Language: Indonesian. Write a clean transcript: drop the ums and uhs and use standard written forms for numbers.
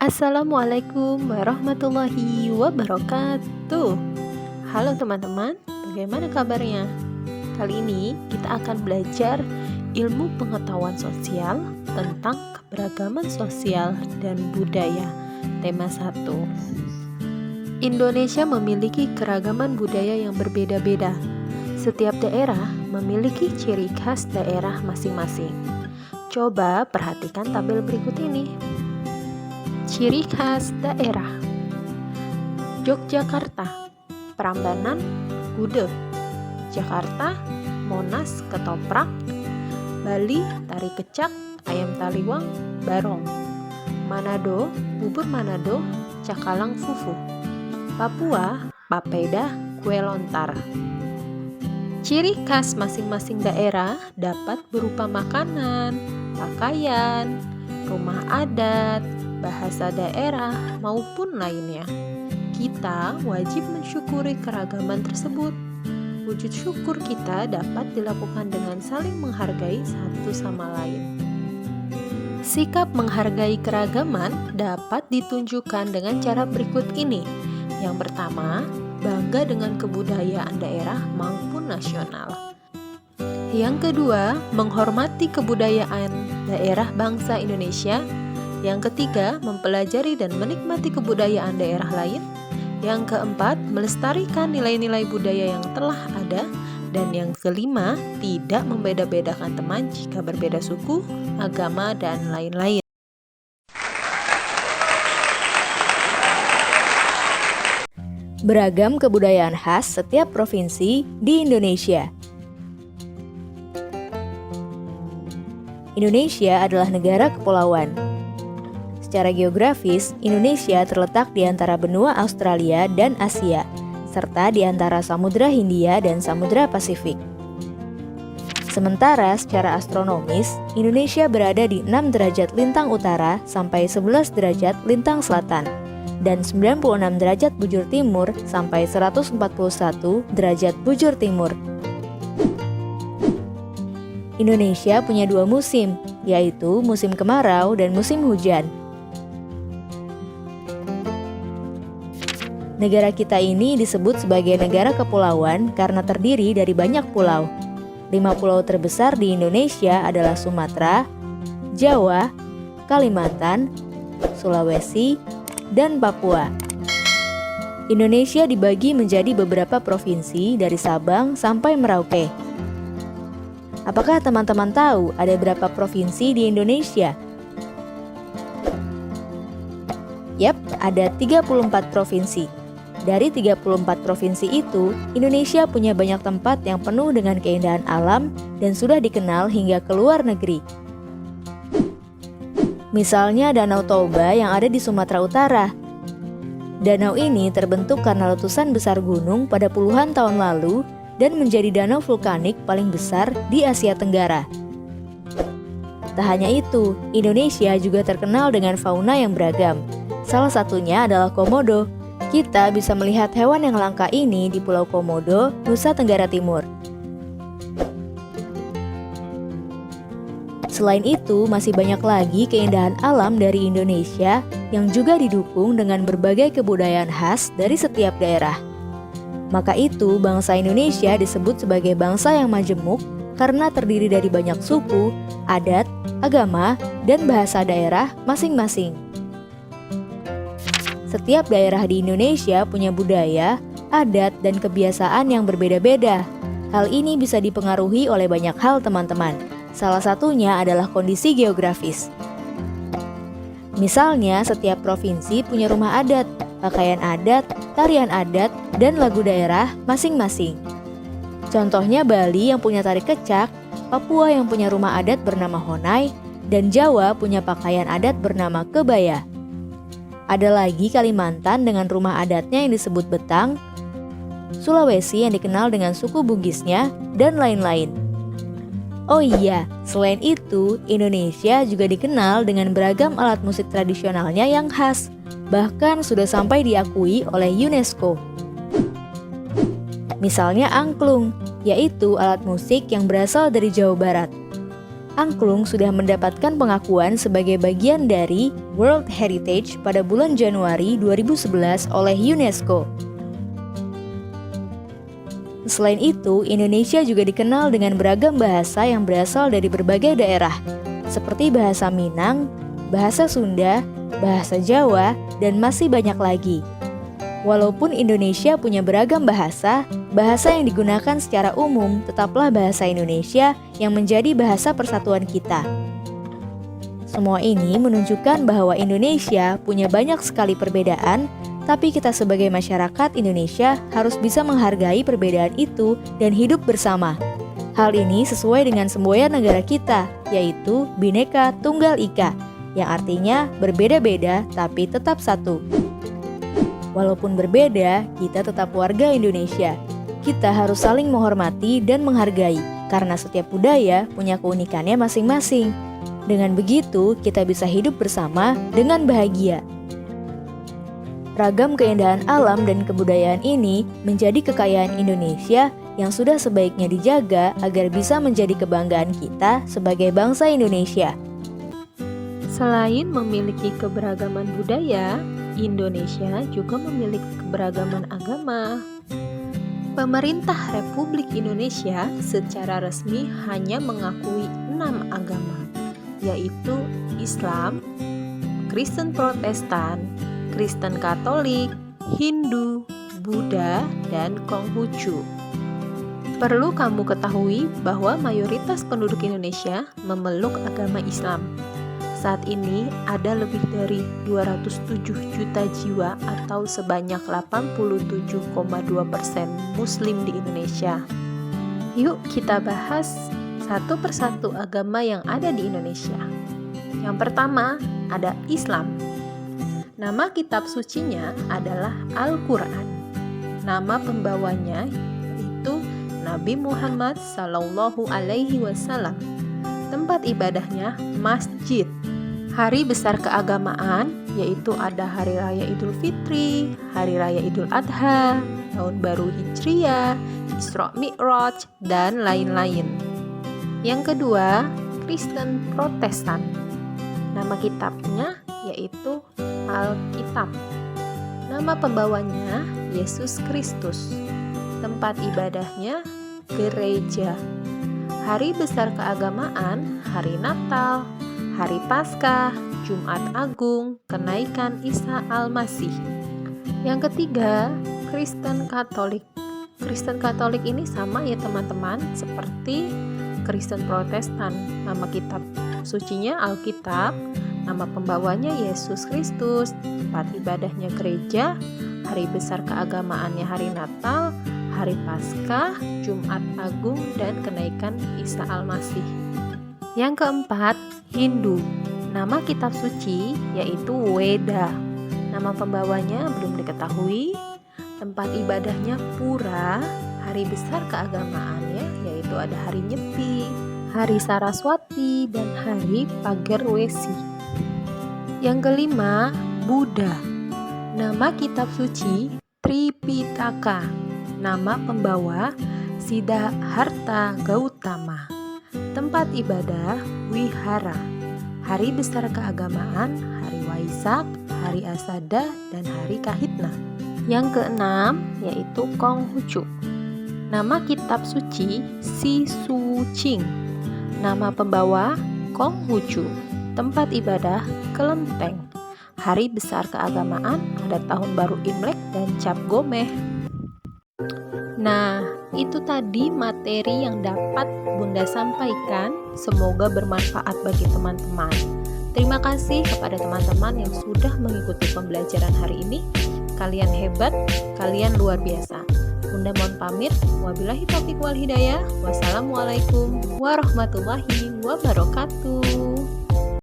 Assalamualaikum warahmatullahi wabarakatuh. Halo teman-teman, bagaimana kabarnya? Kali ini kita akan belajar ilmu pengetahuan sosial tentang keberagaman sosial dan budaya. Tema 1. Indonesia memiliki keragaman budaya yang berbeda-beda. Setiap daerah memiliki ciri khas daerah masing-masing. Coba perhatikan tabel berikut ini. Ciri khas daerah: Yogyakarta, Prambanan, Gudeg; Jakarta, Monas, Ketoprak; Bali, Tari Kecak, Ayam Taliwang, Barong; Manado, Bubur Manado, Cakalang Fufu; Papua, Papeda, Kue Lontar. Ciri khas masing-masing daerah dapat berupa makanan, pakaian, rumah adat, bahasa daerah, maupun lainnya. Kita wajib mensyukuri keragaman tersebut. Wujud syukur kita dapat dilakukan dengan saling menghargai satu sama lain. Sikap menghargai keragaman dapat ditunjukkan dengan cara berikut ini. Yang pertama, bangga dengan kebudayaan daerah maupun nasional. Yang kedua, menghormati kebudayaan daerah bangsa Indonesia. Yang ketiga, mempelajari dan menikmati kebudayaan daerah lain. Yang keempat, melestarikan nilai-nilai budaya yang telah ada. Dan yang kelima, tidak membeda-bedakan teman jika berbeda suku, agama, dan lain-lain. Beragam kebudayaan khas setiap provinsi di Indonesia. Indonesia adalah negara kepulauan. Secara geografis, Indonesia terletak di antara benua Australia dan Asia, serta di antara Samudra Hindia dan Samudra Pasifik. Sementara secara astronomis, Indonesia berada di 6 derajat lintang utara sampai 11 derajat lintang selatan, dan 96 derajat bujur timur sampai 141 derajat bujur timur. Indonesia punya 2 musim, yaitu musim kemarau dan musim hujan. Negara kita ini disebut sebagai negara kepulauan karena terdiri dari banyak pulau. 5 pulau terbesar di Indonesia adalah Sumatera, Jawa, Kalimantan, Sulawesi, dan Papua. Indonesia dibagi menjadi beberapa provinsi dari Sabang sampai Merauke. Apakah teman-teman tahu ada berapa provinsi di Indonesia? Yap, ada 34 provinsi. Dari 34 provinsi itu, Indonesia punya banyak tempat yang penuh dengan keindahan alam dan sudah dikenal hingga ke luar negeri. Misalnya Danau Toba yang ada di Sumatera Utara. Danau ini terbentuk karena letusan besar gunung pada puluhan tahun lalu dan menjadi danau vulkanik paling besar di Asia Tenggara. Tak hanya itu, Indonesia juga terkenal dengan fauna yang beragam. Salah satunya adalah komodo. Kita bisa melihat hewan yang langka ini di Pulau Komodo, Nusa Tenggara Timur. Selain itu, masih banyak lagi keindahan alam dari Indonesia yang juga didukung dengan berbagai kebudayaan khas dari setiap daerah. Maka itu, bangsa Indonesia disebut sebagai bangsa yang majemuk karena terdiri dari banyak suku, adat, agama, dan bahasa daerah masing-masing. Setiap daerah di Indonesia punya budaya, adat, dan kebiasaan yang berbeda-beda. Hal ini bisa dipengaruhi oleh banyak hal, teman-teman. Salah satunya adalah kondisi geografis. Misalnya, setiap provinsi punya rumah adat, pakaian adat, tarian adat, dan lagu daerah masing-masing. Contohnya Bali yang punya tari kecak, Papua yang punya rumah adat bernama Honai, dan Jawa punya pakaian adat bernama kebaya. Ada lagi Kalimantan dengan rumah adatnya yang disebut betang, Sulawesi yang dikenal dengan suku Bugisnya, dan lain-lain. Oh iya, selain itu, Indonesia juga dikenal dengan beragam alat musik tradisionalnya yang khas, bahkan sudah sampai diakui oleh UNESCO. Misalnya angklung, yaitu alat musik yang berasal dari Jawa Barat. Angklung sudah mendapatkan pengakuan sebagai bagian dari World Heritage pada bulan Januari 2011 oleh UNESCO. Selain itu, Indonesia juga dikenal dengan beragam bahasa yang berasal dari berbagai daerah, seperti bahasa Minang, bahasa Sunda, bahasa Jawa, dan masih banyak lagi. Walaupun Indonesia punya beragam bahasa, bahasa yang digunakan secara umum tetaplah bahasa Indonesia yang menjadi bahasa persatuan kita. Semua ini menunjukkan bahwa Indonesia punya banyak sekali perbedaan, tapi kita sebagai masyarakat Indonesia harus bisa menghargai perbedaan itu dan hidup bersama. Hal ini sesuai dengan semboyan negara kita, yaitu Bhinneka Tunggal Ika, yang artinya berbeda-beda tapi tetap satu. Walaupun berbeda, kita tetap warga Indonesia. Kita harus saling menghormati dan menghargai, karena setiap budaya punya keunikannya masing-masing. Dengan begitu, kita bisa hidup bersama dengan bahagia. Ragam keindahan alam dan kebudayaan ini menjadi kekayaan Indonesia yang sudah sebaiknya dijaga agar bisa menjadi kebanggaan kita sebagai bangsa Indonesia. Selain memiliki keberagaman budaya, Indonesia juga memiliki keberagaman agama. Pemerintah Republik Indonesia secara resmi hanya mengakui 6 agama, yaitu Islam, Kristen Protestan, Kristen Katolik, Hindu, Buddha, dan Konghucu. Perlu kamu ketahui bahwa mayoritas penduduk Indonesia memeluk agama Islam. Saat ini ada lebih dari 207 juta jiwa atau sebanyak 87,2% Muslim di Indonesia. Yuk kita bahas satu persatu agama yang ada di Indonesia. Yang pertama ada Islam. Nama kitab sucinya adalah Al-Quran. Nama pembawanya itu Nabi Muhammad Sallallahu Alaihi Wasallam. Tempat ibadahnya masjid. Hari besar keagamaan yaitu ada Hari Raya Idul Fitri, Hari Raya Idul Adha, Tahun Baru Hijriah, Isra Mi'raj, dan lain-lain. Yang kedua, Kristen Protestan. Nama kitabnya yaitu Alkitab. Nama pembawanya Yesus Kristus. Tempat ibadahnya gereja. Hari besar keagamaan, hari Natal, hari Paskah, Jumat Agung, kenaikan Isa Al-Masih. Yang ketiga, Kristen Katolik. Kristen Katolik ini sama ya teman-teman, seperti Kristen Protestan. Nama kitab sucinya Alkitab, nama pembawanya Yesus Kristus, tempat ibadahnya gereja, hari besar keagamaannya hari Natal, hari Paskah, Jumat Agung, dan kenaikan Isa Al-Masih. Yang keempat, Hindu. Nama kitab suci yaitu Weda. Nama pembawanya belum diketahui. Tempat ibadahnya pura. Hari besar keagamaannya yaitu ada hari Nyepi, hari Saraswati, dan hari Pagerwesi. Yang kelima, Buddha. Nama kitab suci Tripitaka. Nama pembawa Siddhartha Gautama. Tempat ibadah wihara. Hari besar keagamaan hari Waisak, hari Asada, dan hari Kahitna. Yang keenam yaitu Konghucu. Nama kitab suci Sisucing. Nama pembawa Konghucu. Tempat ibadah Kelenteng. Hari besar keagamaan ada Tahun Baru Imlek dan Cap Gomeh. Nah, itu tadi materi yang dapat Bunda sampaikan. Semoga bermanfaat bagi teman-teman. Terima kasih kepada teman-teman yang sudah mengikuti pembelajaran hari ini. Kalian hebat, kalian luar biasa. Bunda mohon pamit. Wabillahi taufiq wal hidayah. Wassalamualaikum warahmatullahi wabarakatuh.